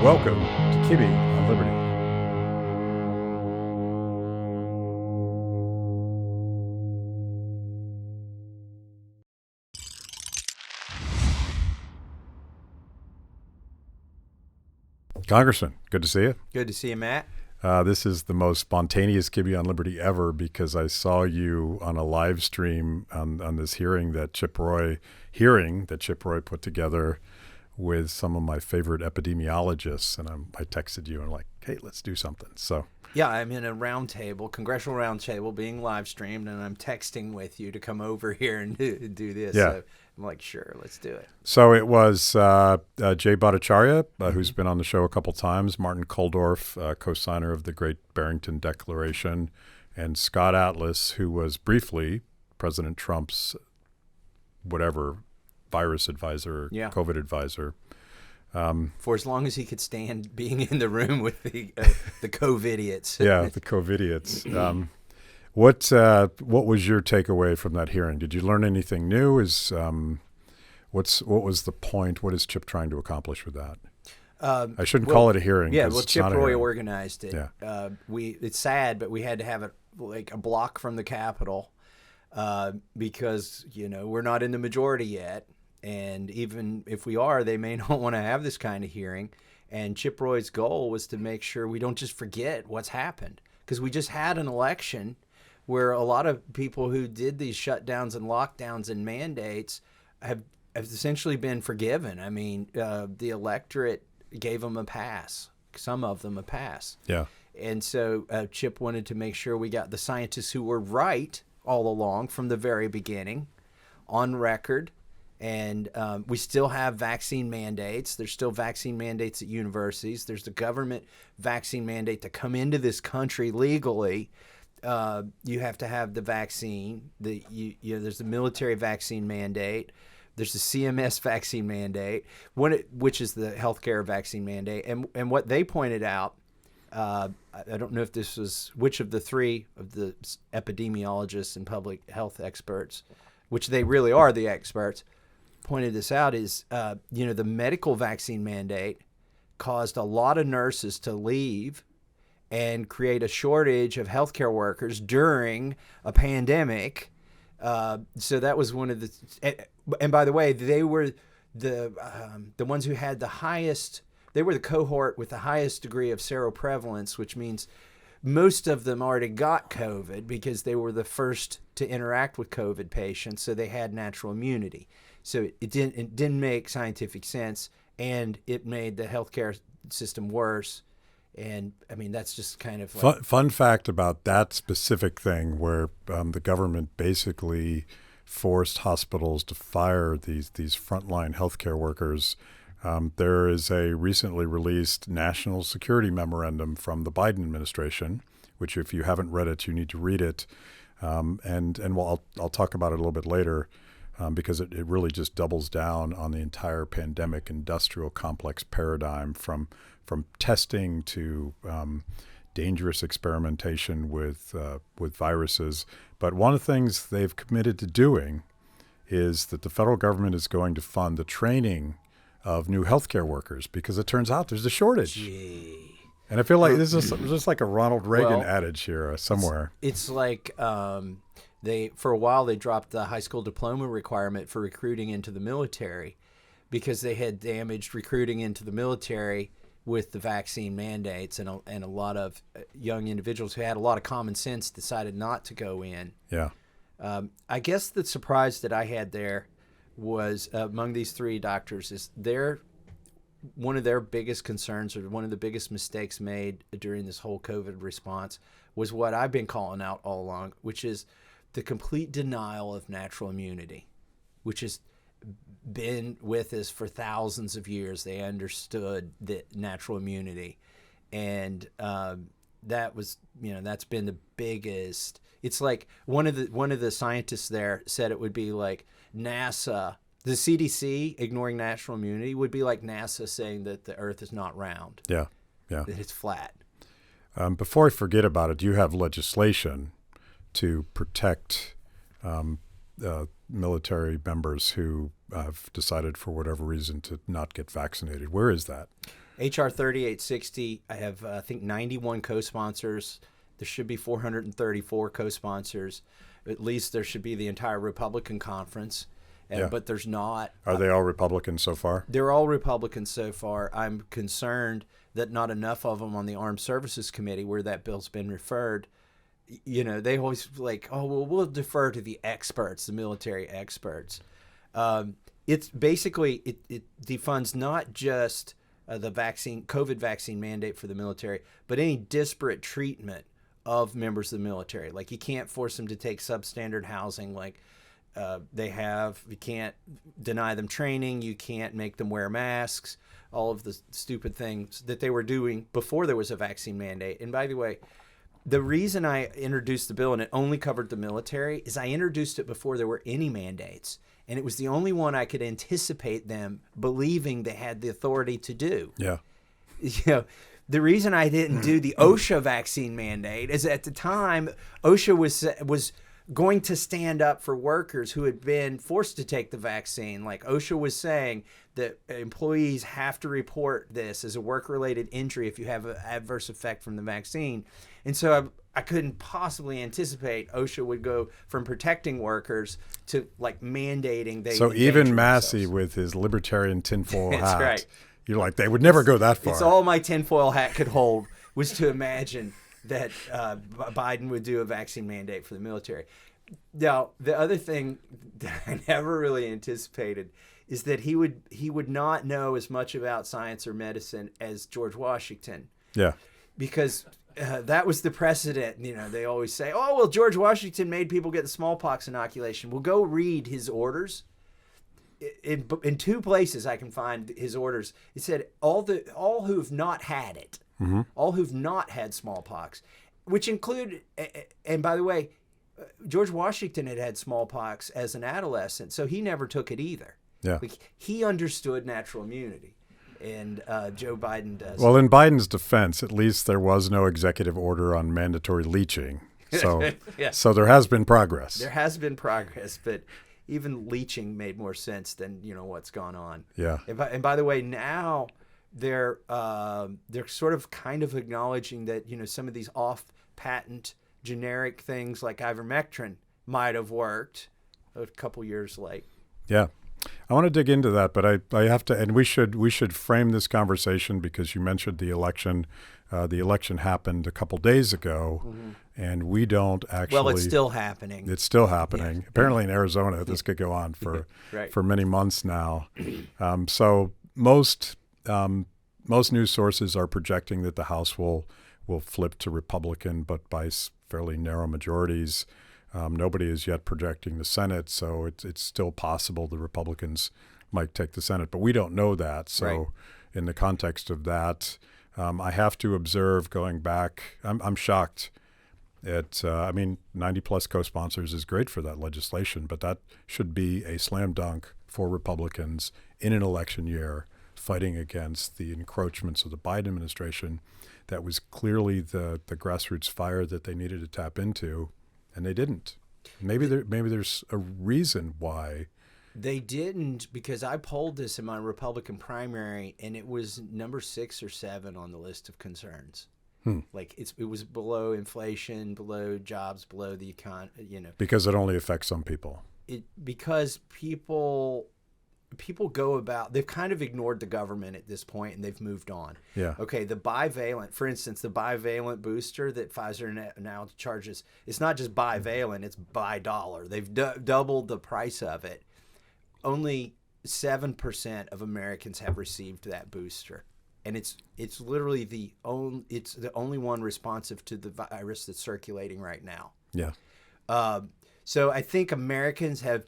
Welcome to Kibbe on Liberty. Congressman, good to see you. Good to see you, Matt. This is the most spontaneous Kibbe on Liberty ever because I saw you on a live stream on this hearing that Chip Roy put together with some of my favorite epidemiologists, and I texted you and like, hey, let's do something. So yeah, I'm in a congressional roundtable being live streamed, and I'm texting with you to come over here and do this. Yeah. So I'm like, sure, let's do it. So it was Jay Bhattacharya, who's been on the show a couple times, Martin Kulldorff, co-signer of the Great Barrington Declaration, and Scott Atlas, who was briefly President Trump's virus advisor, COVID advisor. For as long as he could stand being in the room with the COVIDiots. Yeah, the COVIDiots. What was your takeaway from that hearing? Did you learn anything new? What was the point? What is Chip trying to accomplish with that? I shouldn't call it a hearing. Yeah, well, Chip Roy organized it. Yeah. It's sad, but we had to have it like a block from the Capitol because we're not in the majority yet. And even if we are, they may not want to have this kind of hearing. And Chip Roy's goal was to make sure we don't just forget what's happened. Because we just had an election where a lot of people who did these shutdowns and lockdowns and mandates have essentially been forgiven. I mean, the electorate gave them a pass, some of them a pass. Yeah. And so Chip wanted to make sure we got the scientists who were right all along from the very beginning on record. And we still have vaccine mandates. There's still vaccine mandates at universities. There's the government vaccine mandate to come into this country legally. You have to have the vaccine. There's the military vaccine mandate. There's the CMS vaccine mandate, which is the healthcare vaccine mandate. And what they pointed out, I don't know if this was which of the three of the epidemiologists and public health experts, which they really are the experts, pointed this out is, the medical vaccine mandate caused a lot of nurses to leave and create a shortage of healthcare workers during a pandemic. So that was one of the, and by the way, they were the ones who had the highest, they were the cohort with the highest degree of seroprevalence, which means most of them already got COVID because they were the first to interact with COVID patients, so they had natural immunity. So it didn't make scientific sense, and it made the healthcare system worse. And I mean, that's just kind of like fun fact about that specific thing, where the government basically forced hospitals to fire these frontline healthcare workers. There is a recently released national security memorandum from the Biden administration, which if you haven't read it, you need to read it. I'll talk about it a little bit later. Because it really just doubles down on the entire pandemic industrial complex paradigm from testing to dangerous experimentation with viruses. But one of the things they've committed to doing is that the federal government is going to fund the training of new healthcare workers because it turns out there's a shortage. Gee. And I feel like this is just like a Ronald Reagan adage here somewhere. It's like for a while they dropped the high school diploma requirement for recruiting into the military because they had damaged recruiting into the military with the vaccine mandates, and a lot of young individuals who had a lot of common sense decided not to go in. Yeah. I guess the surprise that I had there was among these three doctors is one of their biggest concerns, or one of the biggest mistakes made during this whole COVID response, was what I've been calling out all along, which is the complete denial of natural immunity, which has been with us for thousands of years. They understood that natural immunity, and that was, that's been the biggest. It's like one of the scientists there said it would be like NASA, the CDC ignoring natural immunity would be like NASA saying that the Earth is not round. Yeah. That it's flat. Before I forget about it, you have legislation to protect military members who have decided for whatever reason to not get vaccinated. Where is that? HR 3860, I have, I think, 91 co-sponsors. There should be 434 co-sponsors. At least there should be the entire Republican conference. But there's not. Are they all Republicans so far? They're all Republicans so far. I'm concerned that not enough of them on the Armed Services Committee, where that bill's been referred, they always like, oh, well, we'll defer to the experts, the military experts. It's basically, it defunds not just the COVID vaccine mandate for the military, but any disparate treatment of members of the military. Like, you can't force them to take substandard housing like they have. You can't deny them training. You can't make them wear masks. All of the stupid things that they were doing before there was a vaccine mandate. And by the way, the reason I introduced the bill, and it only covered the military, is I introduced it before there were any mandates. And it was the only one I could anticipate them believing they had the authority to do. Yeah. The reason I didn't do the OSHA vaccine mandate is at the time, OSHA was going to stand up for workers who had been forced to take the vaccine. Like, OSHA was saying that employees have to report this as a work-related injury if you have an adverse effect from the vaccine. And so I couldn't possibly anticipate OSHA would go from protecting workers to like mandating they. So even Massie with his libertarian tinfoil hat, that's right. You're like, they would never go that far. It's all my tinfoil hat could hold was to imagine that Biden would do a vaccine mandate for the military. Now, the other thing that I never really anticipated is that he would not know as much about science or medicine as George Washington. Yeah. Because that was the precedent. They always say, oh, well, George Washington made people get the smallpox inoculation. Well, go read his orders. In two places I can find his orders. It said all who've not had it, all who've not had smallpox, which include, and by the way, George Washington had smallpox as an adolescent, so he never took it either. Yeah, he understood natural immunity, and Joe Biden does. Well, in Biden's defense, at least there was no executive order on mandatory leaching, so yeah. So there has been progress. There has been progress, but even leaching made more sense than what's gone on. Yeah. And by the way, now they're sort of kind of acknowledging that some of these off-patent generic things like ivermectin might have worked a couple years late. Yeah. I want to dig into that, but I have to, and we should frame this conversation because you mentioned the election. The election happened a couple days ago, and we don't actually. Well, it's still happening. It's still happening. Yeah. Apparently, in Arizona, this could go on for right. for many months now. So most news sources are projecting that the House will flip to Republican, but by fairly narrow majorities. Nobody is yet projecting the Senate, so it's still possible the Republicans might take the Senate, but we don't know that. So right. In the context of that, I have to observe going back, I'm shocked at, 90 plus co-sponsors is great for that legislation, but that should be a slam dunk for Republicans in an election year fighting against the encroachments of the Biden administration. That was clearly the grassroots fire that they needed to tap into. And they didn't. Maybe there's a reason why. They didn't, because I polled this in my Republican primary, and it was number 6 or 7 on the list of concerns. Like it was below inflation, below jobs, below the economy. Because it only affects some people. Because people go about, they've kind of ignored the government at this point, and they've moved on. Yeah. Okay, the bivalent, for instance, the bivalent booster that Pfizer now charges, it's not just bivalent, it's $. They've doubled the price of it. Only 7% of Americans have received that booster. And it's literally the only one responsive to the virus that's circulating right now. Yeah. So I think Americans have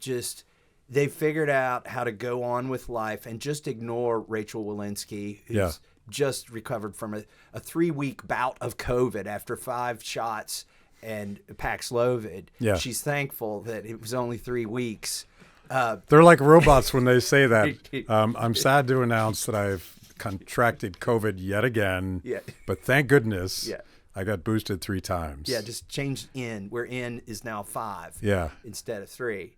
they've figured out how to go on with life and just ignore Rachel Walensky, who's just recovered from a 3-week bout of COVID after 5 shots and Paxlovid. Yeah. She's thankful that it was only 3 weeks. They're like robots when they say that. I'm sad to announce that I've contracted COVID yet again, but thank goodness I got boosted 3 times. Yeah, just changed in, where in is now 5 instead of 3.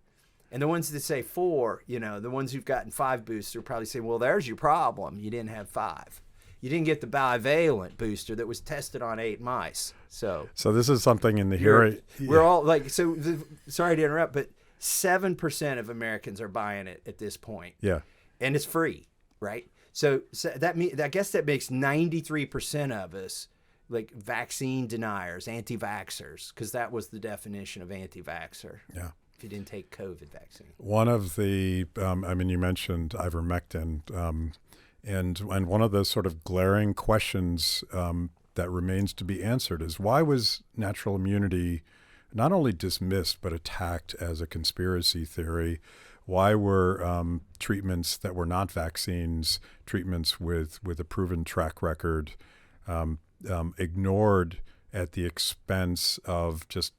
And the ones that say 4, the ones who've gotten 5 boosters are probably saying, well, there's your problem. You didn't have 5. You didn't get the bivalent booster that was tested on 8 mice. So this is something in the hearing. We're all like, sorry to interrupt, but 7% of Americans are buying it at this point. Yeah. And it's free, right? So I guess that makes 93% of us like vaccine deniers, anti-vaxxers, because that was the definition of anti-vaxxer. Yeah. If you didn't take COVID vaccine. One of the, you mentioned ivermectin, and one of the sort of glaring questions that remains to be answered is, why was natural immunity not only dismissed but attacked as a conspiracy theory? Why were treatments that were not vaccines, treatments with a proven track record, ignored at the expense of just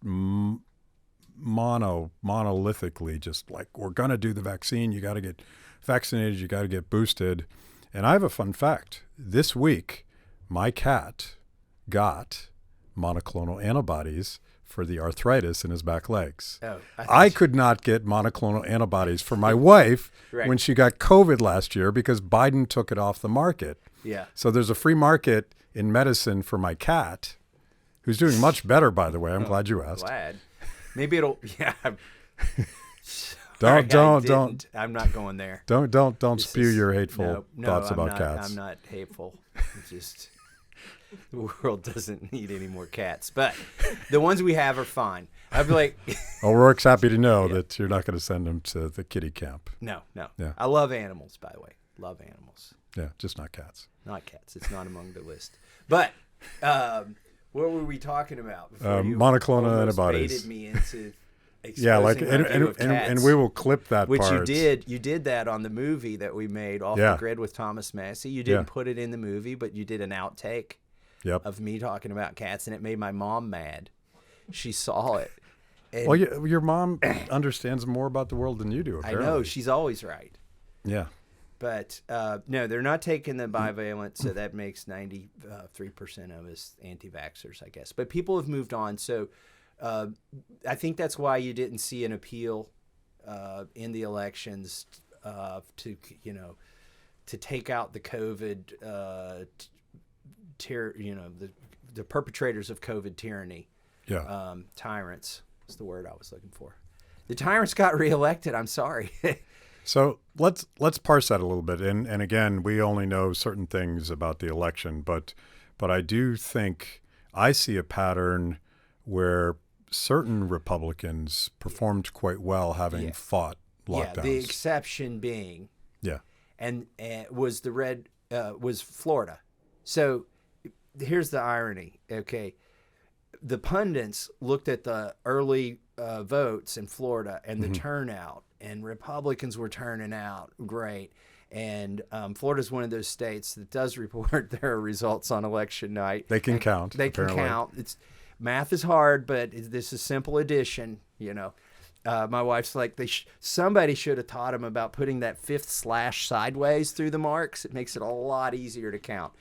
monolithically, just like, we're going to do the vaccine, you got to get vaccinated, you got to get boosted. And I have a fun fact. This week, my cat got monoclonal antibodies for the arthritis in his back legs. Oh, I could not get monoclonal antibodies for my wife when she got COVID last year because Biden took it off the market. Yeah. So there's a free market in medicine for my cat, who's doing much better, by the way. I'm glad you asked. Glad. Maybe it'll. Yeah. Don't. I'm not going there. Don't spew your hateful thoughts I'm about not, cats. I'm not hateful. It's just the world doesn't need any more cats. But the ones we have are fine. I'd be like, well, Rourke's happy to know that you're not going to send them to the kitty camp. No. Yeah. I love animals, by the way. Love animals. Yeah, just not cats. Not cats. It's not among the list. But what were we talking about? Monoclonal antibodies. Baited me into and we will clip that which part. you did that on the movie that we made off the grid with Thomas Massie. You didn't put it in the movie, but you did an outtake of me talking about cats, and it made my mom mad. She saw it. Well, your mom understands more about the world than you do, apparently. I know. She's always right. Yeah. But no, they're not taking the bivalent, so that makes 93% of us anti-vaxxers, I guess. But people have moved on, so I think that's why you didn't see an appeal in the elections to take out the COVID the perpetrators of COVID tyranny. Yeah. Tyrants is the word I was looking for. The tyrants got reelected. I'm sorry. So let's parse that a little bit. And again, we only know certain things about the election, but I do think I see a pattern where certain Republicans performed quite well having fought lockdowns. Yeah, the exception being and was was Florida. So here's the irony. Okay, the pundits looked at the early votes in Florida and the turnout, and Republicans were turning out great. And Florida's one of those states that does report their results on election night. They can count. They can count. Math is hard, but this is simple addition. My wife's like, somebody should have taught them about putting that fifth slash sideways through the marks. It makes it a lot easier to count.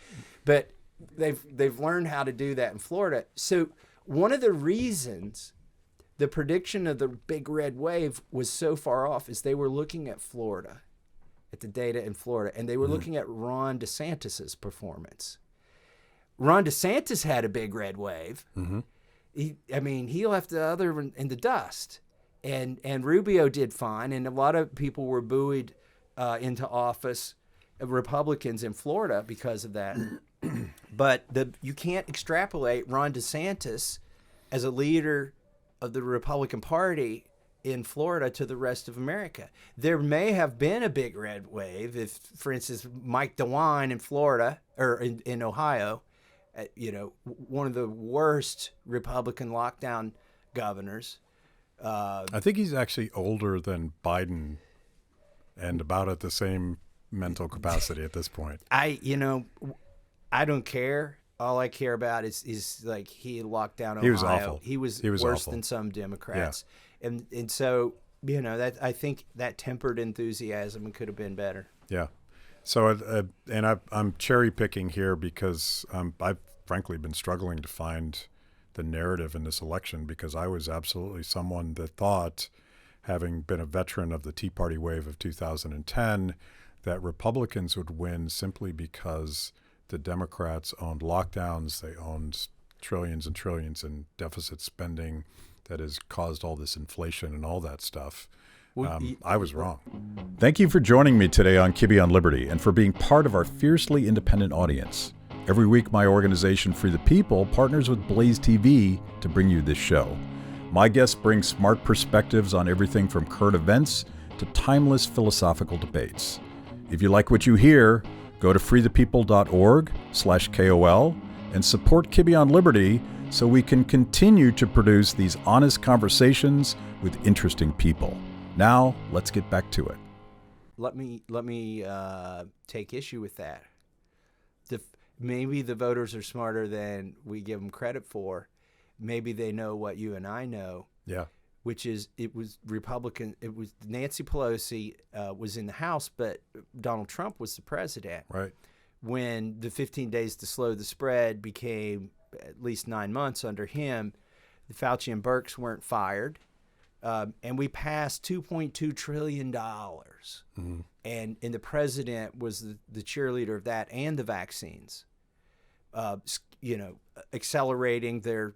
But they've learned how to do that in Florida. So one of the reasons the prediction of the big red wave was so far off is they were looking at Florida, at the data in Florida, and they were looking at Ron DeSantis's performance. Ron DeSantis had a big red wave. He left the other in the dust. And Rubio did fine, and a lot of people were buoyed into office, Republicans in Florida, because of that. But you can't extrapolate Ron DeSantis as a leader of the Republican Party in Florida to the rest of America. There may have been a big red wave if, for instance, Mike DeWine in Florida or in Ohio, one of the worst Republican lockdown governors. I think he's actually older than Biden and about at the same mental capacity at this point. I don't care. All I care about is like he locked down Ohio. He was awful. He was worse awful. than some Democrats. Yeah. And so, that I think that tempered enthusiasm could have been better. Yeah. So, I'm cherry picking here because I've frankly been struggling to find the narrative in this election, because I was absolutely someone that thought having been a veteran of the Tea Party wave of 2010, that Republicans would win simply because the Democrats owned lockdowns, they owned trillions and trillions in deficit spending that has caused all this inflation and all that stuff. I was wrong. Thank you for joining me today on Kibbe on Liberty and for being part of our fiercely independent audience. Every week, my organization, Free the People, partners with Blaze TV to bring you this show. My guests bring smart perspectives on everything from current events to timeless philosophical debates. If you like what you hear, go to freethepeople.org/KOL and support Kibbe on Liberty so we can continue to produce these honest conversations with interesting people. Now, let's get back to it. Let me take issue with that. Maybe the voters are smarter than we give them credit for. Maybe they know what you and I know. Yeah. Which is, it was Nancy Pelosi was in the House, but Donald Trump was the president. Right. When the 15 days to slow the spread became at least 9 months under him, the Fauci and Birx weren't fired. And we passed $2.2 trillion. Mm-hmm. And the president was the cheerleader of that and the vaccines, accelerating their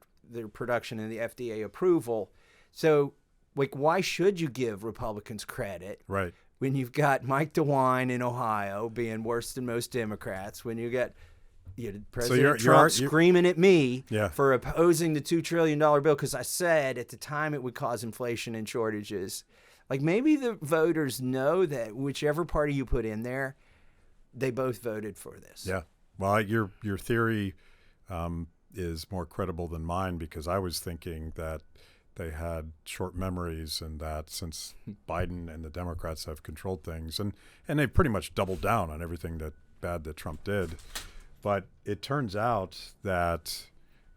production and the FDA approval. So, why should you give Republicans credit? Right. When you've got Mike DeWine in Ohio being worse than most Democrats, when you got President Trump screaming at me for opposing the $2 trillion bill because I said at the time it would cause inflation and shortages. Maybe the voters know that whichever party you put in there, they both voted for this. Yeah. Well, your theory is more credible than mine because I was thinking that they had short memories and that since Biden and the Democrats have controlled things and they pretty much doubled down on everything bad that Trump did. But it turns out that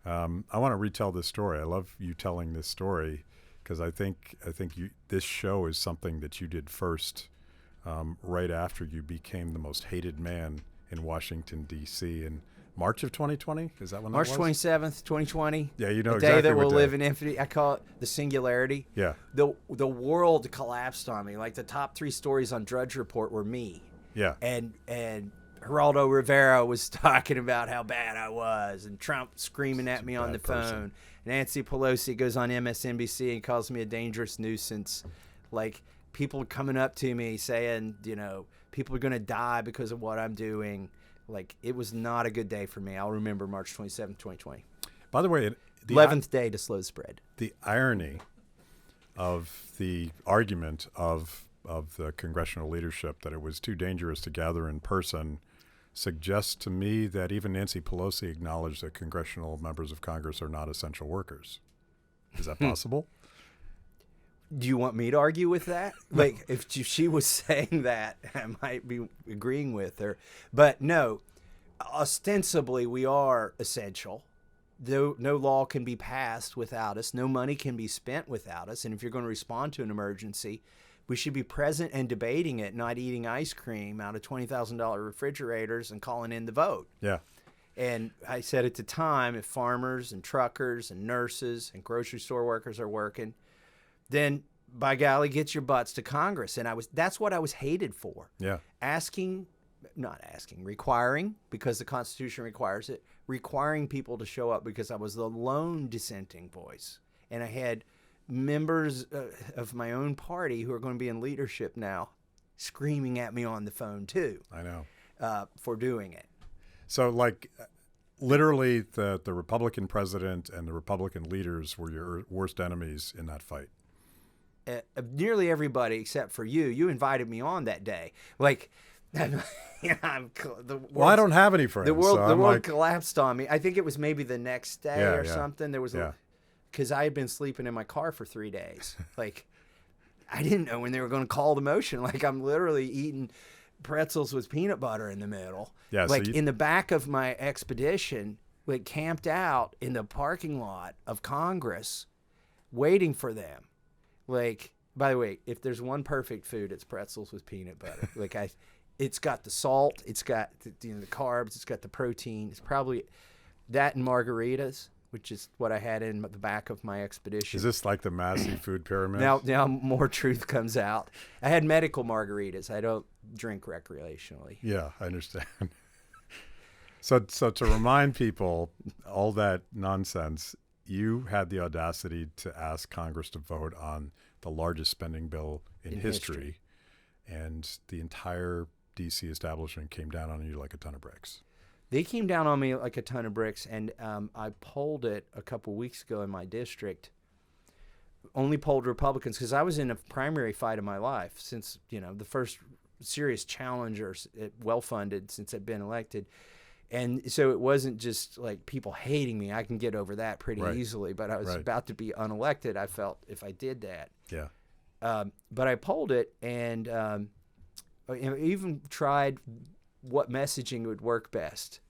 I want to retell this story. I love you telling this story because I think this show is something that you did first right after you became the most hated man in Washington, D.C. in March of 2020. Is that when March that was? 27th, 2020. Yeah, you know the exactly day that what we'll day. live in infinity. I call it the singularity. Yeah. The world collapsed on me. The top 3 stories on Drudge Report were me. Yeah. And Geraldo Rivera was talking about how bad I was, and Trump screaming at me on the phone. Nancy Pelosi goes on MSNBC and calls me a dangerous nuisance. People coming up to me saying, people are going to die because of what I'm doing. It was not a good day for me. I'll remember March 27th, 2020. By the way, the 11th day to slow the spread. The irony of the argument of the congressional leadership that it was too dangerous to gather in person suggests to me that even Nancy Pelosi acknowledged that congressional members of Congress are not essential workers. Is that possible? Do you want me to argue with that? If she was saying that, I might be agreeing with her. But no, ostensibly we are essential. No law can be passed without us. No money can be spent without us. And if you're going to respond to an emergency, we should be present and debating it, not eating ice cream out of $20,000 refrigerators and calling in the vote. Yeah. And I said at the time, if farmers and truckers and nurses and grocery store workers are working, then by golly, get your butts to Congress. And that's what I was hated for. Yeah. Requiring, because the Constitution requires it, requiring people to show up because I was the lone dissenting voice. And I had members of my own party who are going to be in leadership now screaming at me on the phone too. I know. For doing it. So literally the Republican president and the Republican leaders were your worst enemies in that fight. Nearly everybody except for you. You invited me on that day. I don't have any friends. The world collapsed on me. I think it was maybe the next day something. There was because I had been sleeping in my car for 3 days. I didn't know when they were going to call the motion. I'm literally eating pretzels with peanut butter in the middle. Yeah, in the back of my expedition, camped out in the parking lot of Congress, waiting for them. By the way, if there's one perfect food, it's pretzels with peanut butter. It's got the salt, it's got the carbs, it's got the protein. It's probably that and margaritas. which is what I had in the back of my expedition. Is this like the Massie food pyramid? Now more truth comes out. I had medical margaritas. I don't drink recreationally. Yeah, I understand. So to remind people all that nonsense, you had the audacity to ask Congress to vote on the largest spending bill in history, and the entire D.C. establishment came down on you like a ton of bricks. They came down on me like a ton of bricks, and I polled it a couple weeks ago in my district. Only polled Republicans because I was in a primary fight of my life since, the first serious challenger, well-funded since I'd been elected. And so it wasn't just like people hating me. I can get over that pretty easily, but I was about to be unelected, I felt, if I did that. Yeah. But I polled it and even tried what messaging would work best.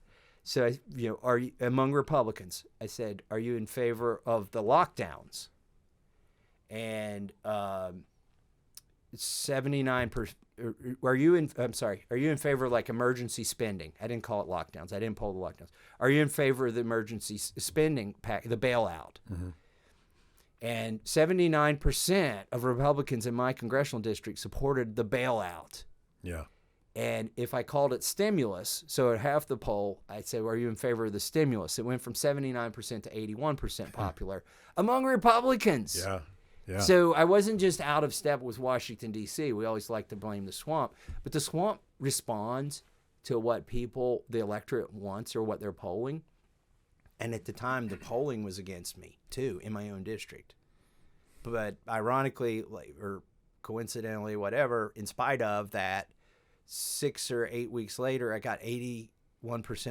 So, are you, among Republicans, I said, are you in favor of the lockdowns? And 79%. Are you in favor of like emergency spending? I didn't call it lockdowns. I didn't poll the lockdowns. Are you in favor of the emergency spending pack, the bailout? Mm-hmm. And 79% of Republicans in my congressional district supported the bailout. Yeah. And if I called it stimulus, so at half the poll, I'd say, well, are you in favor of the stimulus? It went from 79% to 81% popular among Republicans. Yeah. Yeah. So I wasn't just out of step with Washington, D.C. We always like to blame the swamp. But the swamp responds to what the electorate wants or what they're polling. And at the time, the polling was against me, too, in my own district. But ironically, or coincidentally, whatever, in spite of that, 6 or 8 weeks later, I got 81%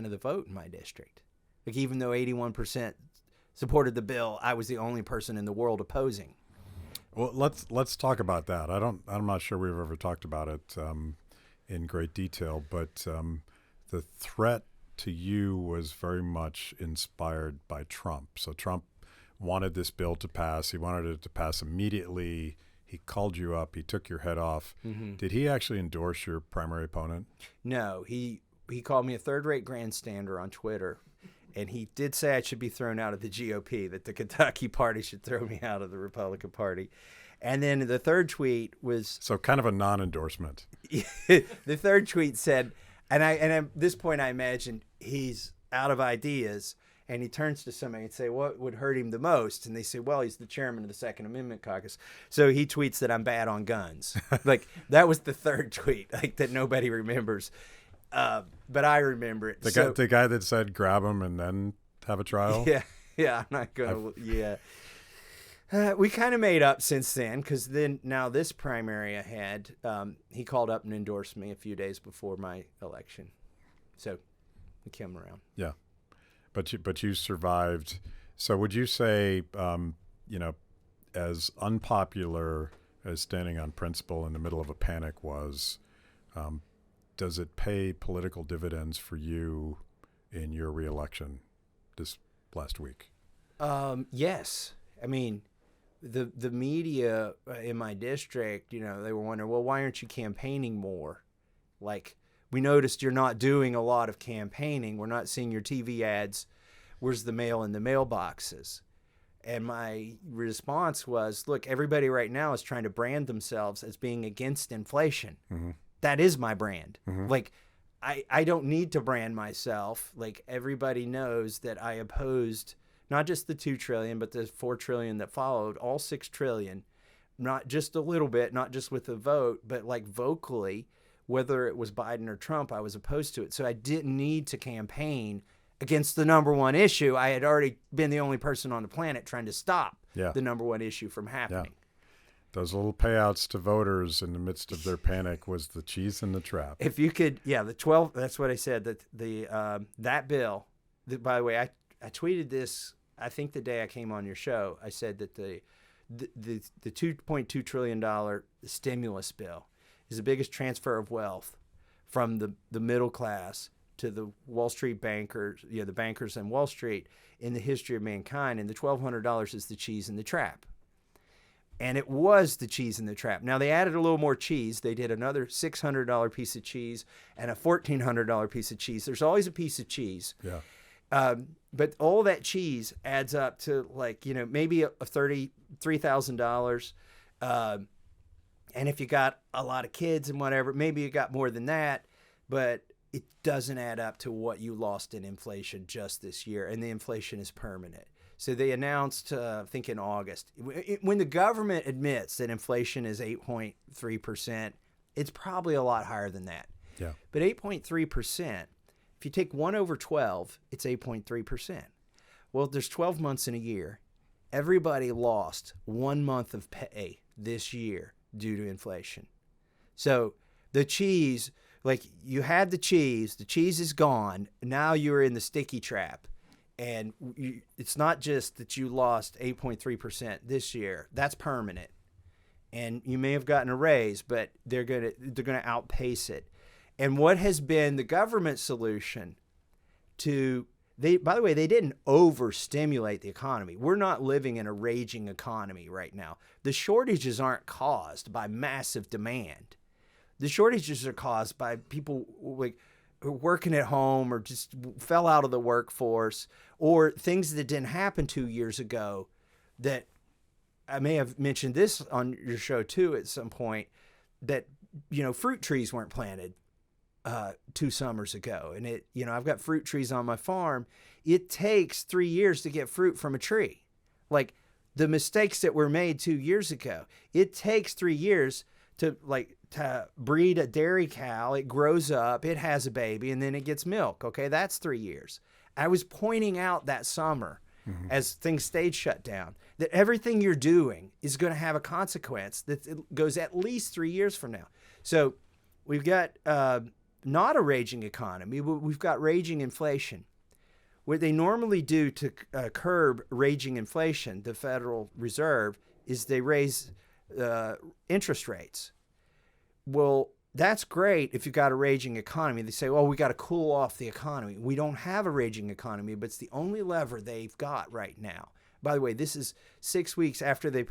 of the vote in my district. Like, even though 81% supported the bill, I was the only person in the world opposing. Well, let's talk about that. I'm not sure we've ever talked about it in great detail, but the threat to you was very much inspired by Trump. So Trump wanted this bill to pass. He wanted it to pass immediately. He called you up. He took your head off. Mm-hmm. Did he actually endorse your primary opponent? No, he called me a third-rate grandstander on Twitter. And he did say I should be thrown out of the GOP, that the Kentucky Party should throw me out of the Republican Party. And then the third tweet was... So kind of a non-endorsement. The third tweet said, and at this point I imagine he's out of ideas, and he turns to somebody and say, what would hurt him the most? And they say, well, he's the chairman of the Second Amendment Caucus. So he tweets that I'm bad on guns. Like, that was the third tweet, like, that nobody remembers. But I remember it. The guy that said grab him and then have a trial? Yeah, I'm not going to, we kind of made up since then, because now this primary I had, he called up and endorsed me a few days before my election. So we came around. Yeah. But you survived. So would you say, as unpopular as standing on principle in the middle of a panic was, does it pay political dividends for you in your reelection this last week? Yes. I mean, the media in my district, they were wondering, well, why aren't you campaigning more? Like, we noticed you're not doing a lot of campaigning. We're not seeing your TV ads. Where's the mail in the mailboxes? And my response was, look, everybody right now is trying to brand themselves as being against inflation. Mm-hmm. That is my brand. Mm-hmm. Like, I don't need to brand myself. Like, everybody knows that I opposed not just the $2 trillion, but the $4 trillion that followed, all $6 trillion, not just a little bit, not just with a vote, but like vocally, whether it was Biden or Trump, I was opposed to it. So I didn't need to campaign against the number one issue. I had already been the only person on the planet trying to stop the number one issue from happening. Yeah. Those little payouts to voters in the midst of their panic was the cheese in the trap. If you could, the 12, that's what I said, that that bill, by the way, I tweeted this, I think the day I came on your show, I said that the $2.2 trillion stimulus bill is the biggest transfer of wealth from the middle class to the Wall Street bankers, the bankers on Wall Street in the history of mankind. And the $1,200 is the cheese in the trap. And it was the cheese in the trap. Now, they added a little more cheese. They did another $600 piece of cheese and a $1,400 piece of cheese. There's always a piece of cheese. Yeah. But all that cheese adds up to like, maybe a $33,000. And if you got a lot of kids and whatever, maybe you got more than that, but it doesn't add up to what you lost in inflation just this year. And the inflation is permanent. So they announced, I think in August, when the government admits that inflation is 8.3%, it's probably a lot higher than that. Yeah. But 8.3%, if you take 1 over 12, it's 8.3%. Well, there's 12 months in a year. Everybody lost 1 month of pay this year due to inflation. So the cheese, like you had the cheese is gone. Now you're in the sticky trap. And it's not just that you lost 8.3% this year. That's permanent. And you may have gotten a raise, but they're gonna outpace it. And what has been the government solution by the way, they didn't overstimulate the economy. We're not living in a raging economy right now. The shortages aren't caused by massive demand. The shortages are caused by people like working at home or just fell out of the workforce, or things that didn't happen 2 years ago. That I may have mentioned this on your show too at some point, that fruit trees weren't planted 2 summers ago. And I've got fruit trees on my farm. It takes 3 years to get fruit from a tree. Like the mistakes that were made 2 years ago, it takes 3 years to breed a dairy cow. It grows up, it has a baby, and then it gets milk. Okay, that's 3 years. I was pointing out that summer, as things stayed shut down, that everything you're doing is going to have a consequence that it goes at least 3 years from now. So we've got not a raging economy, but we've got raging inflation. What they normally do to curb raging inflation, the Federal Reserve, is they raise interest rates. Well, that's great if you've got a raging economy. They say, well, we got to cool off the economy. We don't have a raging economy, but it's the only lever they've got right now. By the way, this is 6 weeks after they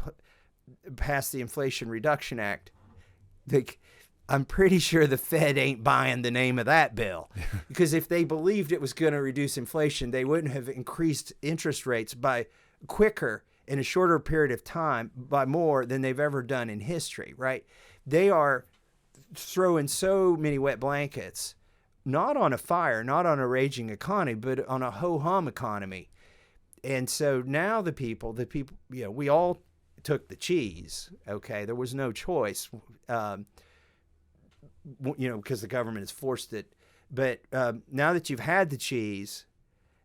passed the Inflation Reduction Act. I'm pretty sure the Fed ain't buying the name of that bill, because if they believed it was going to reduce inflation, they wouldn't have increased interest rates by quicker in a shorter period of time by more than they've ever done in history, right? They are throwing so many wet blankets, not on a fire, not on a raging economy, but on a ho-hum economy. And so now the people, we all took the cheese, okay? There was no choice, because the government has forced it. But now that you've had the cheese,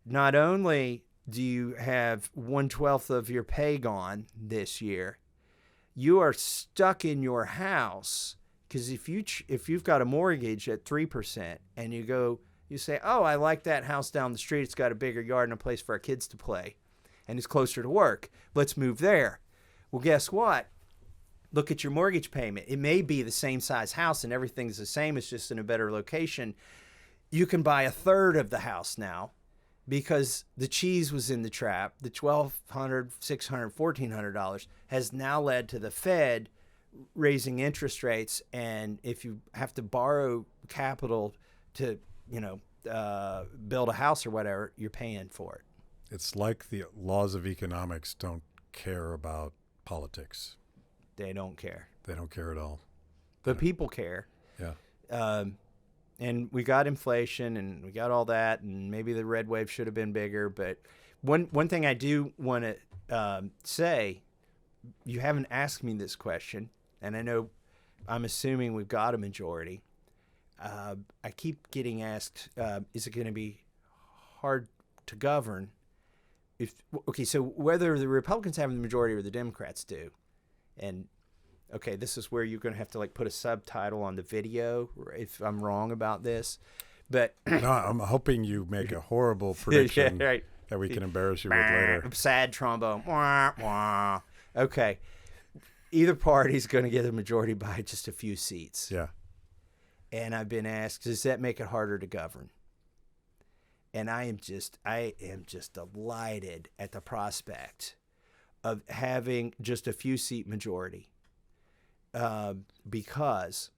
not only do you have 1/12 of your pay gone this year, you are stuck in your house. Because if you've got a mortgage at 3% and you say, oh, I like that house down the street. It's got a bigger yard and a place for our kids to play, and it's closer to work. Let's move there. Well, guess what? Look at your mortgage payment. It may be the same size house and everything's the same. It's just in a better location. You can buy a third of the house now because the cheese was in the trap. The $1,200, $600, $1,400 has now led to the Fed raising interest rates. And if you have to borrow capital to, build a house or whatever, you're paying for it. It's like the laws of economics don't care about politics. They don't care. They don't care at all. But people care. Yeah. And we got inflation and we got all that, and maybe the red wave should have been bigger. But one thing I do want to say, you haven't asked me this question, and I know I'm assuming we've got a majority. I keep getting asked, is it going to be hard to govern? So whether the Republicans have the majority or the Democrats do. And okay, this is where you're going to have to put a subtitle on the video if I'm wrong about this. But no, I'm hoping you make a horrible prediction right. that we can embarrass you with later. Sad trombone. Wah, wah. Okay. Either party's going to get a majority by just a few seats. Yeah. And I've been asked, does that make it harder to govern? And I am just delighted at the prospect of having just a few seat majority, because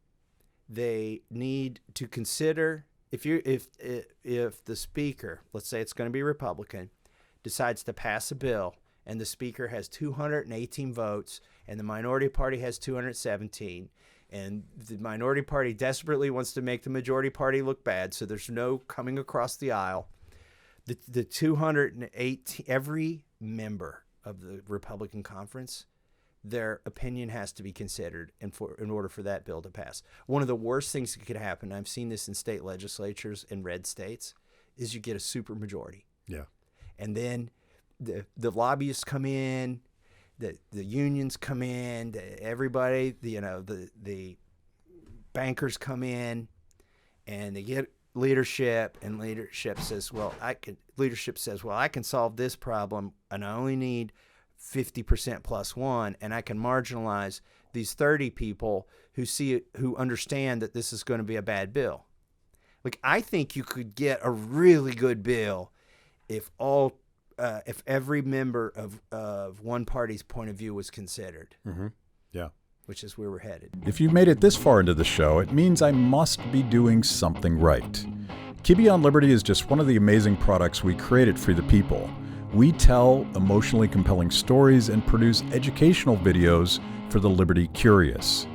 they need to consider if the speaker, let's say it's going to be Republican, decides to pass a bill and the speaker has 218 votes and the minority party has 217, and the minority party desperately wants to make the majority party look bad, so there's no coming across the aisle, the 218, every member of the Republican conference, their opinion has to be considered in order for that bill to pass. One of the worst things that could happen, I've seen this in state legislatures in red states, is you get a supermajority. Yeah. And then the lobbyists come in, the unions come in, everybody, the bankers come in, and they get leadership, and leadership says, well, I can solve this problem, and I only need 50% plus one, and I can marginalize these 30 people who understand that this is going to be a bad bill. Like, I think you could get a really good bill if every member of one party's point of view was considered. Mm-hmm. Yeah. Which is where we're headed. If you've made it this far into the show, it means I must be doing something right. Kibbe on Liberty is just one of the amazing products we create at Free the People. We tell emotionally compelling stories and produce educational videos for the liberty curious.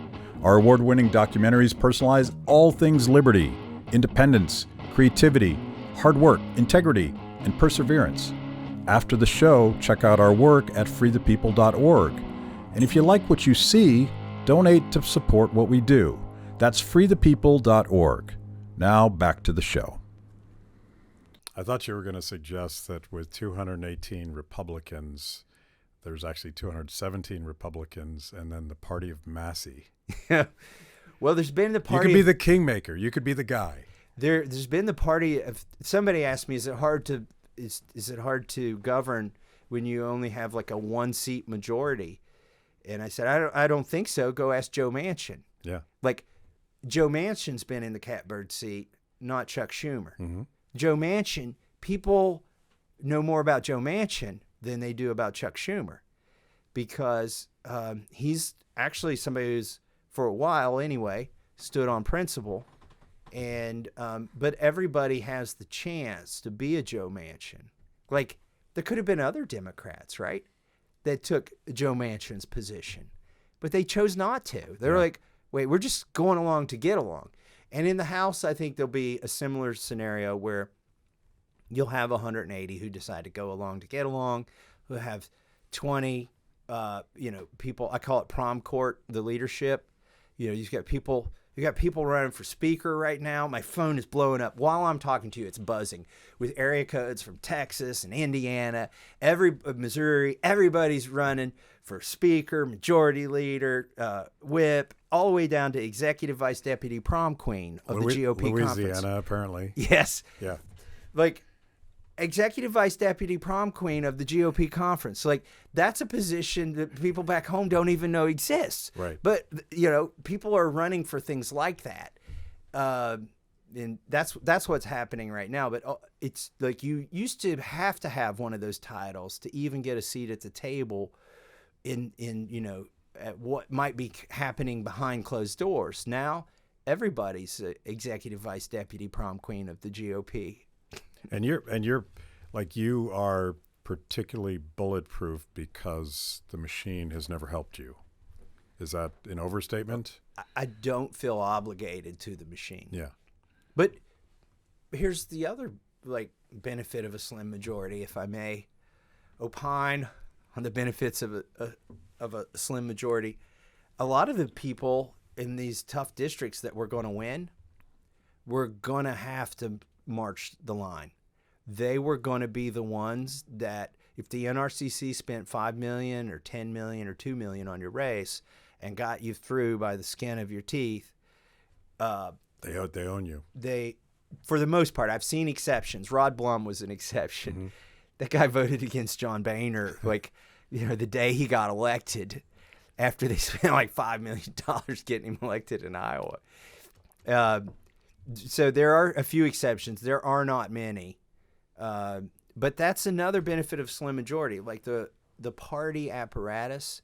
Our award-winning documentaries personalize all things liberty, independence, creativity, hard work, integrity, and perseverance. After the show, check out our work at freethepeople.org. And if you like what you see, donate to support what we do. That's freethepeople.org. Now back to the show. I thought you were going to suggest that with 218 Republicans, there's actually 217 Republicans, and then the party of Massie. Well, there's been the party. You could be the kingmaker. You could be the guy. There's been the party of. Somebody asked me, is it hard to govern when you only have like a 1-seat majority? And I said, I don't think so. Go ask Joe Manchin. Yeah. Like, Joe Manchin's been in the catbird seat, not Chuck Schumer. Mm-hmm. Joe Manchin, people know more about Joe Manchin than they do about Chuck Schumer, because he's actually somebody who's, for a while anyway, stood on principle. And but everybody has the chance to be a Joe Manchin. Like, there could have been other Democrats, right, that took Joe Manchin's position, but they chose not to. They're like, wait, we're just going along to get along. And in the House, I think there'll be a similar scenario where you'll have 180 who decide to go along to get along, who have 20, people. I call it prom court, the leadership. You've got people. You got people running for speaker right now. My phone is blowing up while I'm talking to you. It's buzzing with area codes from Texas and Indiana, Missouri. Everybody's running for speaker, majority leader, whip, all the way down to executive vice deputy prom queen of the GOP Louisiana, conference. apparently. Yes. Yeah. Like, executive vice deputy prom queen of the GOP conference. Like, that's a position that people back home don't even know exists. Right. But, people are running for things like that. And that's what's happening right now. But it's like, you used to have one of those titles to even get a seat at the table in at what might be happening behind closed doors. Now, everybody's executive vice deputy prom queen of the GOP. And you're like, you are particularly bulletproof because the machine has never helped you. Is that an overstatement? I don't feel obligated to the machine. Yeah. But here's the other benefit of a slim majority, if I may opine on the benefits of a slim majority. A lot of the people in these tough districts that we're going to win, we're going to have to march the line. They were going to be the ones that, if the NRCC spent $5 million or $10 million or $2 million on your race and got you through by the skin of your teeth, they own you. They, for the most part, I've seen exceptions. Rod Blum was an exception. Mm-hmm. That guy voted against John Boehner the day he got elected, after they spent like $5 million getting him elected in Iowa. So there are a few exceptions. There are not many. But that's another benefit of slim majority. Like, the party apparatus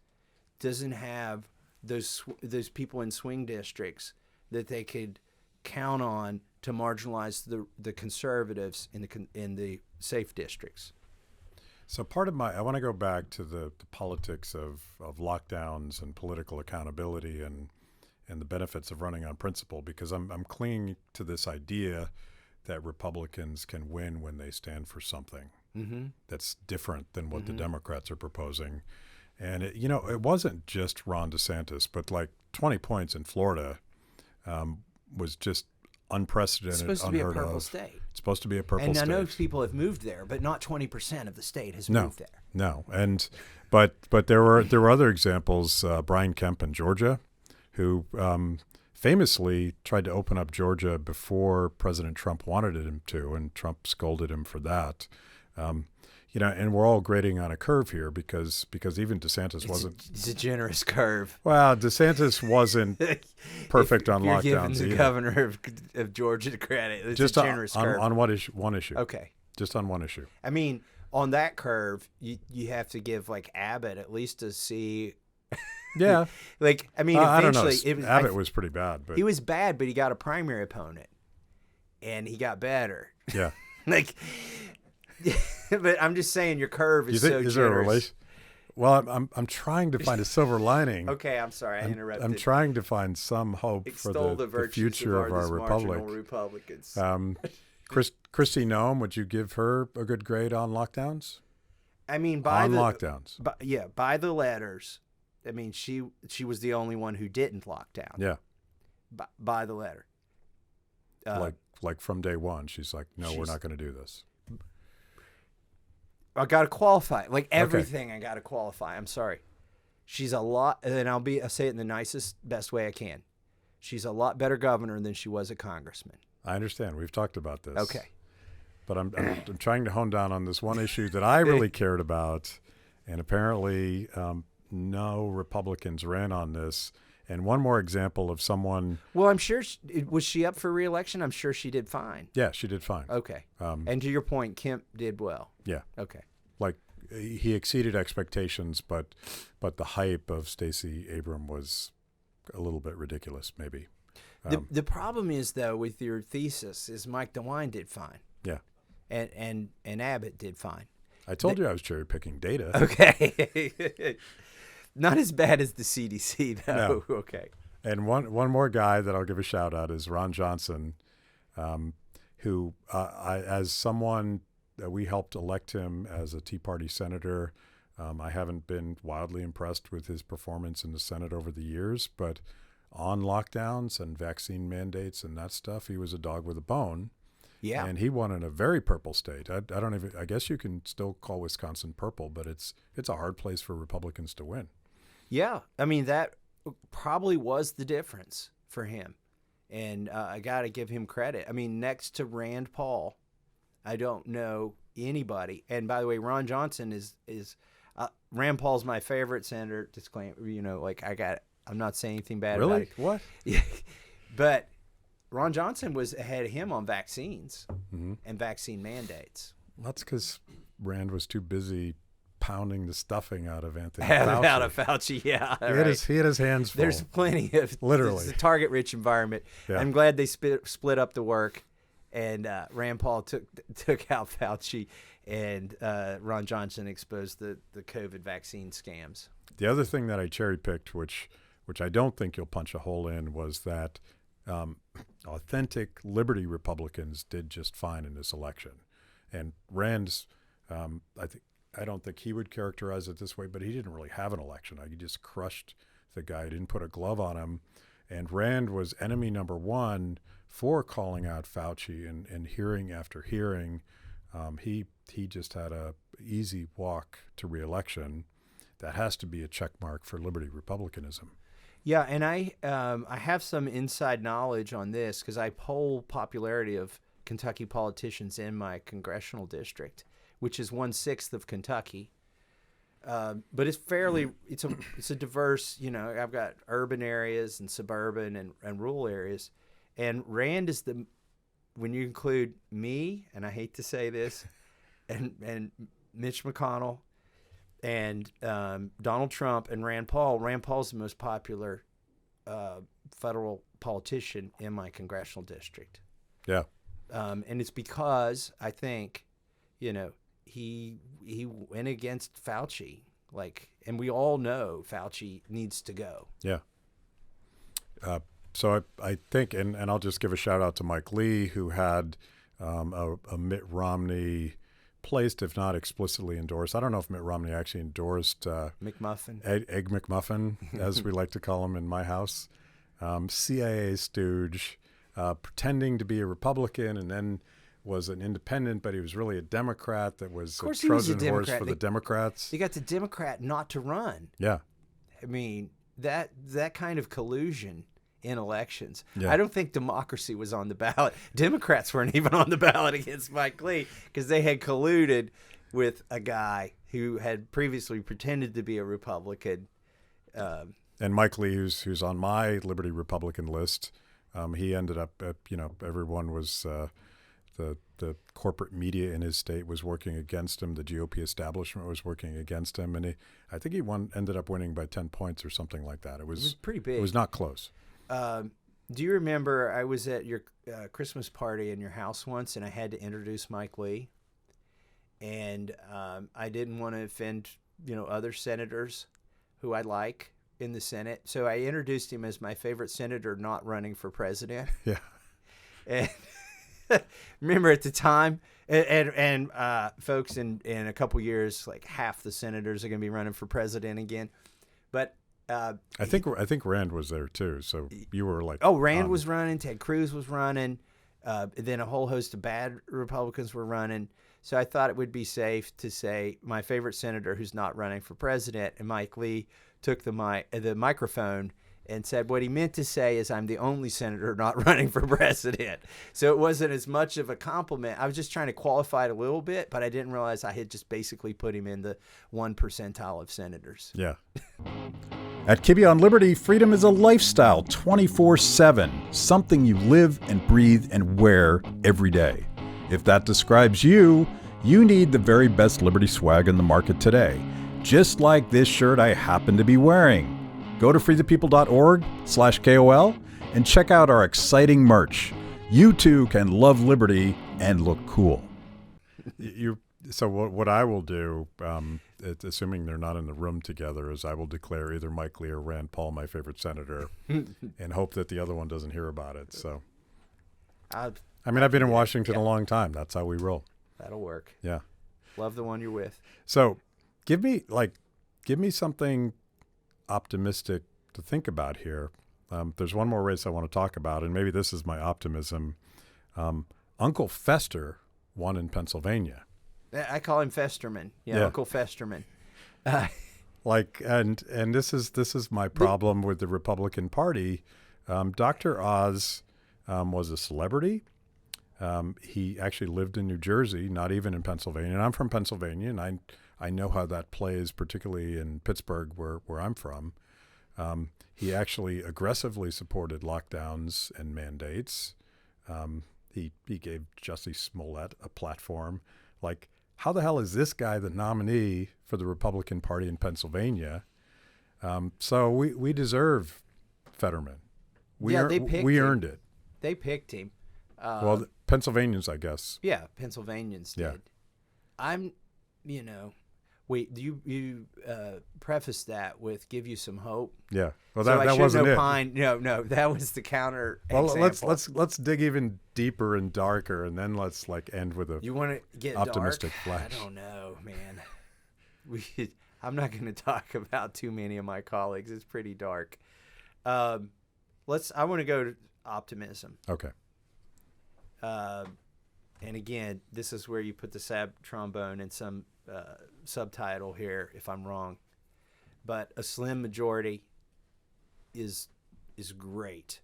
doesn't have those people in swing districts that they could count on to marginalize the conservatives in the safe districts. So I want to go back to the politics of lockdowns and political accountability and the benefits of running on principle, because I'm clinging to this idea that Republicans can win when they stand for something that's different than what the Democrats are proposing. And it wasn't just Ron DeSantis, but like 20 points in Florida was just unprecedented. It's supposed to be a purple state. It's supposed to be a purple state. And I know people have moved there, but not 20% of the state has moved there. No, but there were other examples. Brian Kemp in Georgia, who famously tried to open up Georgia before President Trump wanted him to, and Trump scolded him for that. And we're all grading on a curve here because even DeSantis wasn't. It's a generous curve. Well, DeSantis wasn't perfect on lockdowns. You're giving the either. governor of Georgia the credit. It's just a generous curve. On what issue? One issue. Okay. Just on one issue. I mean, on that curve, you have to give like Abbott at least a C. Yeah. Eventually, I don't know. Abbott was pretty bad, but he was bad, but he got a primary opponent, and he got better. Yeah. But I'm just saying, your curve is so generous. Is there a relation? Well, I'm trying to find a silver lining. Okay, I'm sorry, I interrupted. I'm trying to find some hope for the future of our republic. Republicans. Kristi Noem, would you give her a good grade on lockdowns? I mean, lockdowns. By the letters. I mean, she was the only one who didn't lock down. Yeah. By the letter. Like from day one, she's like, no, we're not going to do this. I got to qualify. Like everything, okay. I got to qualify. I'm sorry. She's a lot, and I'll say it in the nicest, best way I can. She's a lot better governor than she was a congressman. I understand. We've talked about this. Okay. But I'm trying to hone down on this one issue that I really cared about, and apparently no Republicans ran on this. And one more example of someone. Well, I'm sure. Was she up for re-election? I'm sure she did fine. Yeah, she did fine. Okay. And to your point, Kemp did well. Yeah. Okay. Like he exceeded expectations, but the hype of Stacey Abrams was a little bit ridiculous, maybe. The problem is, though, with your thesis, is Mike DeWine did fine. Yeah. And Abbott did fine. I told you I was cherry picking data. Okay. Not as bad as the CDC, though. No. Okay. And one more guy that I'll give a shout out is Ron Johnson, who, as someone that we helped elect him as a Tea Party senator, I haven't been wildly impressed with his performance in the Senate over the years, but on lockdowns and vaccine mandates and that stuff, he was a dog with a bone. Yeah. And he won in a very purple state. I guess you can still call Wisconsin purple, but it's a hard place for Republicans to win. Yeah. I mean, that probably was the difference for him. And I got to give him credit. I mean, next to Rand Paul, I don't know anybody. And by the way, Ron Johnson is Rand Paul's my favorite senator. Disclaimer, I'm not saying anything bad about it. What? Yeah. But Ron Johnson was ahead of him on vaccines and vaccine mandates. That's because Rand was too busy pounding the stuffing out of Anthony Fauci. Out of Fauci, yeah. He had his hands full. There's plenty of literally. It's a target-rich environment. Yeah. I'm glad they split up the work, and Rand Paul took out Fauci, and Ron Johnson exposed the COVID vaccine scams. The other thing that I cherry-picked, which I don't think you'll punch a hole in, was that authentic liberty Republicans did just fine in this election. And Rand's, I don't think he would characterize it this way, but he didn't really have an election. He just crushed the guy. He didn't put a glove on him. And Rand was enemy number one for calling out Fauci and hearing after hearing. He just had a easy walk to re-election. That has to be a check mark for liberty republicanism. Yeah, and I have some inside knowledge on this because I poll popularity of Kentucky politicians in my congressional district, which is 1/6 of Kentucky. But it's it's a diverse, I've got urban areas and suburban and rural areas. And Rand is when you include me, and I hate to say this, and Mitch McConnell, and Donald Trump and Rand Paul's the most popular federal politician in my congressional district. Yeah. And it's because I think, he went against Fauci, and we all know Fauci needs to go. Yeah. So I think, and I'll just give a shout out to Mike Lee, who had a Mitt Romney placed, if not explicitly endorsed. I don't know if Mitt Romney actually endorsed McMuffin. Egg McMuffin, as we like to call him in my house. CIA stooge, pretending to be a Republican and then was an independent, but he was really a Democrat that was a Trojan horse for the Democrats. You got the Democrat not to run. Yeah. I mean, that kind of collusion in elections. Yeah. I don't think democracy was on the ballot. Democrats weren't even on the ballot against Mike Lee because they had colluded with a guy who had previously pretended to be a Republican. And Mike Lee, who's on my Liberty Republican list, he ended up, everyone was, the corporate media in his state was working against him. The GOP establishment was working against him. And I think he ended up winning by 10 points or something like that. It was pretty big. It was not close. Do you remember I was at your Christmas party in your house once, and I had to introduce Mike Lee, and I didn't want to offend other senators who I like in the Senate, so I introduced him as my favorite senator not running for president. Yeah. And remember at the time, and folks, in a couple years, like half the senators are going to be running for president again, but. I think Rand was there too. So you were like, Rand was running, Ted Cruz was running, then a whole host of bad Republicans were running. So I thought it would be safe to say my favorite senator who's not running for president. And Mike Lee took the microphone and said what he meant to say is I'm the only senator not running for president. So it wasn't as much of a compliment. I was just trying to qualify it a little bit, but I didn't realize I had just basically put him in the 1 percentile of senators. Yeah. At Kibbe on Liberty, freedom is a lifestyle 24/7, something you live and breathe and wear every day. If that describes you, you need the very best Liberty swag in the market today, just like this shirt I happen to be wearing. Go to freethepeople.org/KOL and check out our exciting merch. You too can love Liberty and look cool. So what I will do, assuming they're not in the room together, is I will declare either Mike Lee or Rand Paul my favorite senator and hope that the other one doesn't hear about it. So, I've been in Washington a long time. That's how we roll. That'll work. Yeah. Love the one you're with. So give me something optimistic to think about here. There's one more race I want to talk about, and maybe this is my optimism. Uncle Fester won in Pennsylvania. I call him Festerman. Yeah. Uncle Festerman. And this is my problem with the Republican Party. Dr. Oz was a celebrity. He actually lived in New Jersey, not even in Pennsylvania. And I'm from Pennsylvania, and I know how that plays, particularly in Pittsburgh, where I'm from. He actually aggressively supported lockdowns and mandates. He gave Jussie Smollett a platform. Like, how the hell is this guy the nominee for the Republican Party in Pennsylvania? So we deserve Fetterman. We earned it. They picked him. Well, Pennsylvanians, I guess. Yeah, Pennsylvanians did. Yeah. I'm, wait, you prefaced that with "give you some hope." Yeah. Well, so that wasn't it. No, that was the counter. Well, example. let's dig even deeper and darker, and then let's end with a you want to get optimistic dark? flash. I don't know, man. I'm not going to talk about too many of my colleagues. It's pretty dark. I want to go to optimism. Okay. And again, this is where you put the sad trombone in some subtitle here, if I'm wrong. But a slim majority is great,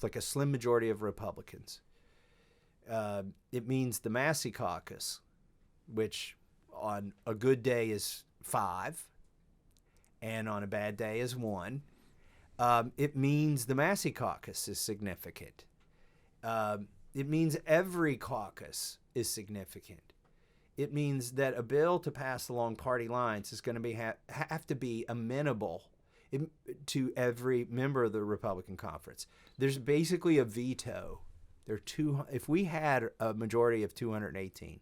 like a slim majority of Republicans. It means the Massie caucus, which on a good day is 5, and on a bad day is 1. It means the Massie caucus is significant. It means every caucus is significant. It means that a bill to pass along party lines is going to have to be amenable to every member of the Republican conference. There's basically a veto If we had a majority of 218,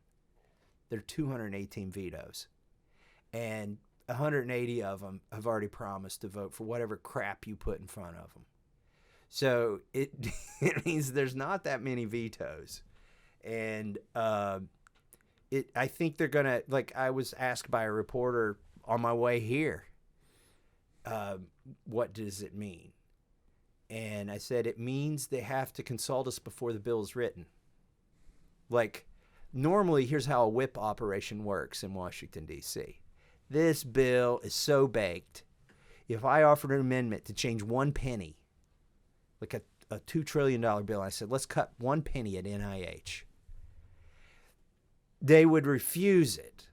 there are 218 vetoes, and 180 of them have already promised to vote for whatever crap you put in front of them. So it means there's not that many vetoes, and I think they're gonna, like, I was asked by a reporter on my way here, what does it mean? And I said, it means they have to consult us before the bill is written. Like, normally, here's how a whip operation works in Washington, D.C. This bill is so baked. If I offered an amendment to change 1 penny, like a $2 trillion bill, and I said, let's cut 1 penny at NIH, they would refuse it.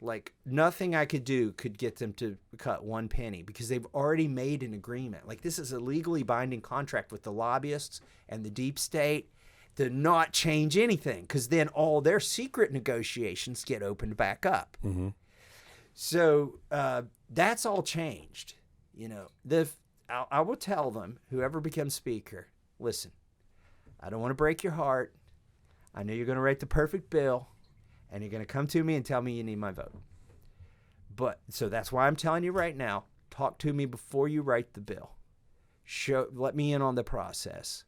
Like, nothing I could do could get them to cut 1 penny because they've already made an agreement. Like, this is a legally binding contract with the lobbyists and the deep state to not change anything, because then all their secret negotiations get opened back up. Mm-hmm. So that's all changed. I will tell them, whoever becomes speaker, listen, I don't want to break your heart. I know you're going to write the perfect bill, and you're going to come to me and tell me you need my vote. So that's why I'm telling you right now, talk to me before you write the bill. Let me in on the process,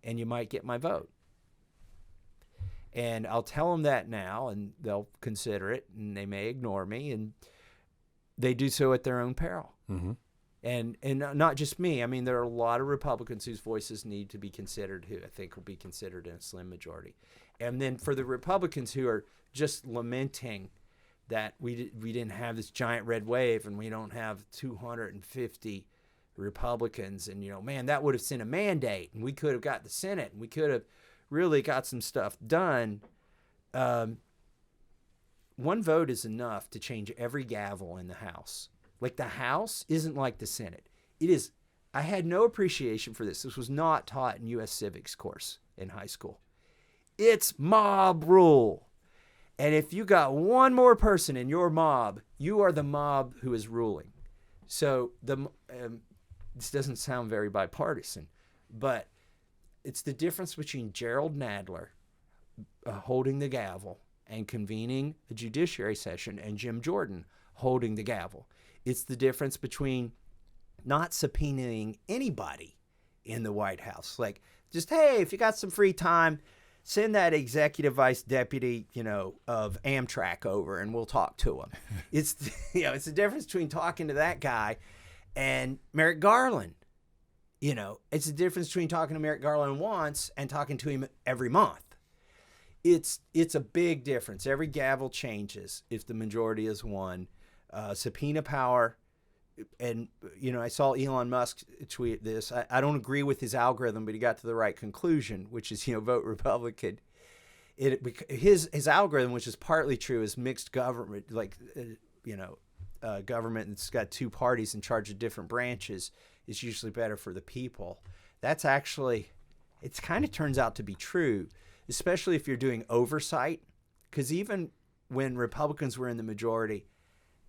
and you might get my vote. And I'll tell them that now, and they'll consider it, and they may ignore me, and they do so at their own peril. Mm-hmm. And not just me. I mean, there are a lot of Republicans whose voices need to be considered, who I think will be considered in a slim majority. And then for the Republicans who are just lamenting that we didn't have this giant red wave and we don't have 250 Republicans, and, man, that would have sent a mandate, and we could have got the Senate, and we could have really got some stuff done. 1 vote is enough to change every gavel in the House. Like, the House isn't like the Senate. It is. I had no appreciation for this. This was not taught in U.S. civics course in high school. It's mob rule. And if you got one more person in your mob, you are the mob who is ruling. So this doesn't sound very bipartisan, but it's the difference between Gerald Nadler holding the gavel and convening a judiciary session and Jim Jordan holding the gavel. It's the difference between not subpoenaing anybody in the White House. Like, just, hey, if you got some free time, send that executive vice deputy, of Amtrak over, and we'll talk to him. It's the difference between talking to that guy and Merrick Garland. It's the difference between talking to Merrick Garland once and talking to him every month. It's a big difference. Every gavel changes if the majority is won. Subpoena power, and I saw Elon Musk tweet this. I don't agree with his algorithm, but he got to the right conclusion, which is vote Republican. His algorithm, which is partly true, is mixed government, government that's got 2 parties in charge of different branches is usually better for the people. That's actually, it kind of turns out to be true, especially if you're doing oversight, because even when Republicans were in the majority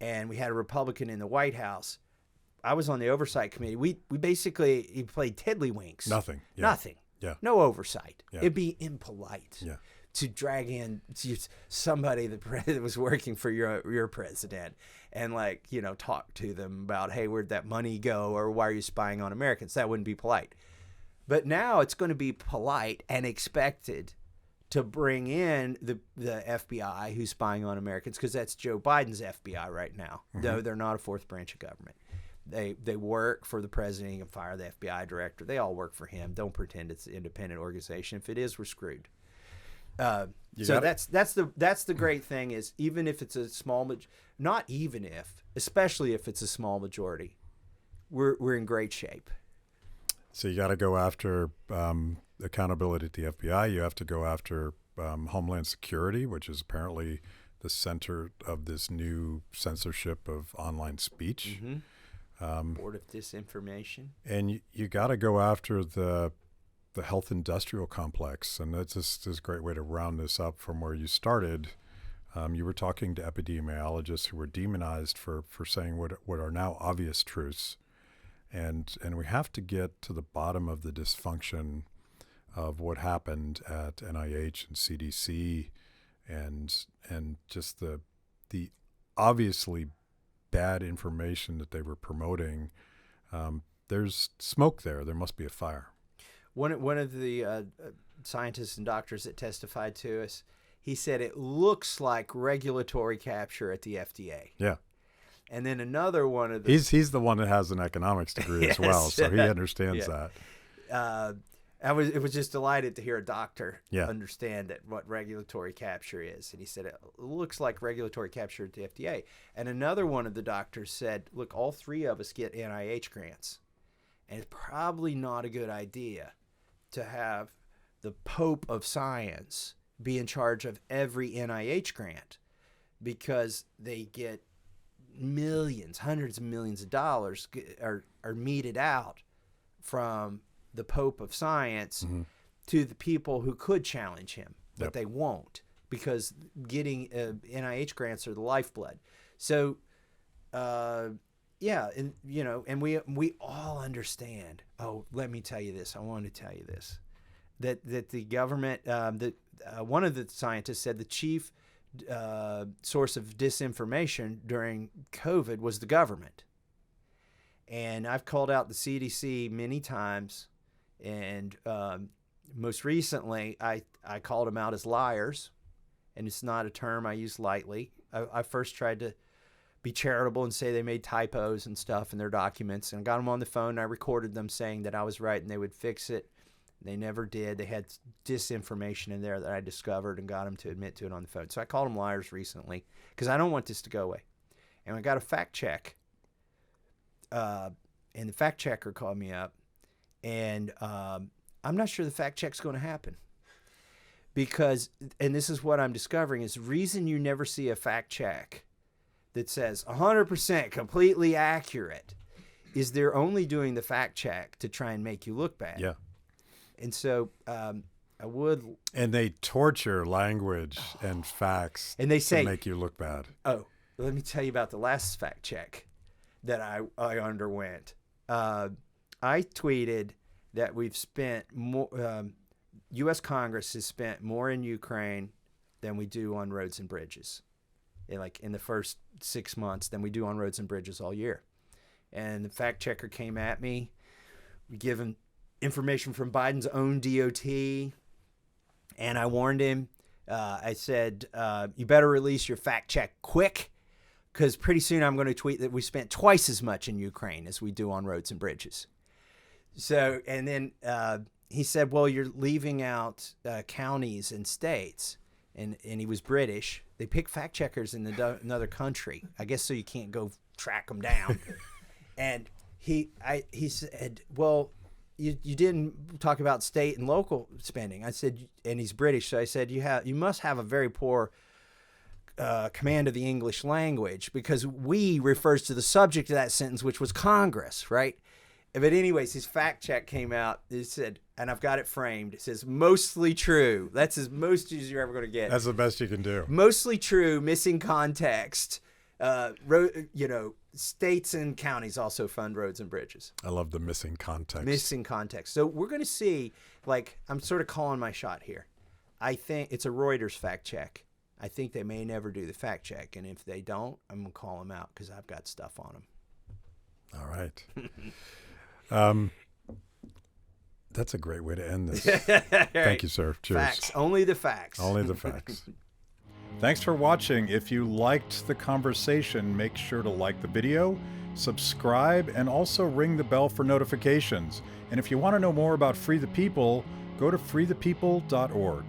and we had a Republican in the White House, I was on the Oversight Committee. We basically, he played tiddlywinks. Nothing. Yeah. Nothing. Yeah. No oversight. Yeah. It'd be impolite to drag in somebody that was working for your president and talk to them about, hey, where'd that money go, or why are you spying on Americans? That wouldn't be polite. But now it's going to be polite and expected to bring in the FBI who's spying on Americans, because that's Joe Biden's FBI right now. Mm-hmm. Though they're not a 4th branch of government. They work for the president. He can fire the FBI director. They all work for him. Don't pretend it's an independent organization. If it is, we're screwed. That's the great thing is, even if it's a small, especially if it's a small majority, we're in great shape. So you got to go after accountability at the FBI. You have to go after Homeland Security, which is apparently the center of this new censorship of online speech. Mm-hmm. Board of Disinformation. And you got to go after the health industrial complex. And that's just a great way to round this up from where you started. You were talking to epidemiologists who were demonized for saying what are now obvious truths. And we have to get to the bottom of the dysfunction of what happened at NIH and CDC, and just the obviously bad information that they were promoting. There's smoke there. There must be a fire. One of the scientists and doctors that testified to us, he said it looks like regulatory capture at the FDA. Yeah. And then another one of the... He's the one that has an economics degree as well, so he understands that. It was just delighted to hear a doctor Yeah. understand that what regulatory capture is. And he said, it looks like regulatory capture at the FDA. And another one of the doctors said, look, all three of us get NIH grants. And it's probably not a good idea to have the Pope of Science be in charge of every NIH grant, because they get millions, hundreds of millions of dollars are meted out from the Pope of Science to the people who could challenge him, but they won't, because getting NIH grants are the lifeblood. So, yeah, and and we all understand. Oh, let me tell you this. I want to tell you this, that the government, one of the scientists said the chief source of disinformation during COVID was the government. And I've called out the CDC many times, and most recently I called them out as liars, and it's not a term I use lightly. I first tried to be charitable and say they made typos and stuff in their documents, and I got them on the phone, and I recorded them saying that I was right and they would fix it. They never did. They had disinformation in there that I discovered and got them to admit to it on the phone. So I called them liars recently because I don't want this to go away. And I got a fact check. And the fact checker called me up. And I'm not sure the fact check's going to happen. Because, and this is what I'm discovering, is the reason you never see a fact check that says 100% completely accurate is they're only doing the fact check to try and make you look bad. Yeah. And so I would... And they torture language and facts and they say, to make you look bad. Oh, let me tell you about the last fact check that I underwent. I tweeted that we've spent more... U.S. Congress has spent more in Ukraine than we do on roads and bridges. In the first 6 months than we do on roads and bridges all year. And the fact checker came at me. We give him information from Biden's own DOT, and I warned him. I said, you better release your fact check quick, because pretty soon I'm going to tweet that we spent twice as much in Ukraine as we do on roads and bridges. So, and then he said, well, you're leaving out counties and states, and he was British. They pick fact checkers in another country, I guess, so you can't go track them down. And he said, well, you didn't talk about state and local spending. I said, and he's British, so I said, you must have a very poor command of the English language, because we refers to the subject of that sentence, which was Congress, right? But anyways, his fact check came out. It said, and I've got it framed. It says, mostly true. That's as most as you're ever going to get. That's the best you can do. Mostly true, missing context. States and counties also fund roads and bridges. I love the missing context. Missing context. So we're going to see, I'm sort of calling my shot here. I think it's a Reuters fact check. I think they may never do the fact check. And if they don't, I'm going to call them out because I've got stuff on them. All right. That's a great way to end this. Thank you, sir. Cheers. Facts. Only the facts. Only the facts. Thanks for watching. If you liked the conversation, make sure to like the video, subscribe, and also ring the bell for notifications. And if you want to know more about Free the People, go to freethepeople.org.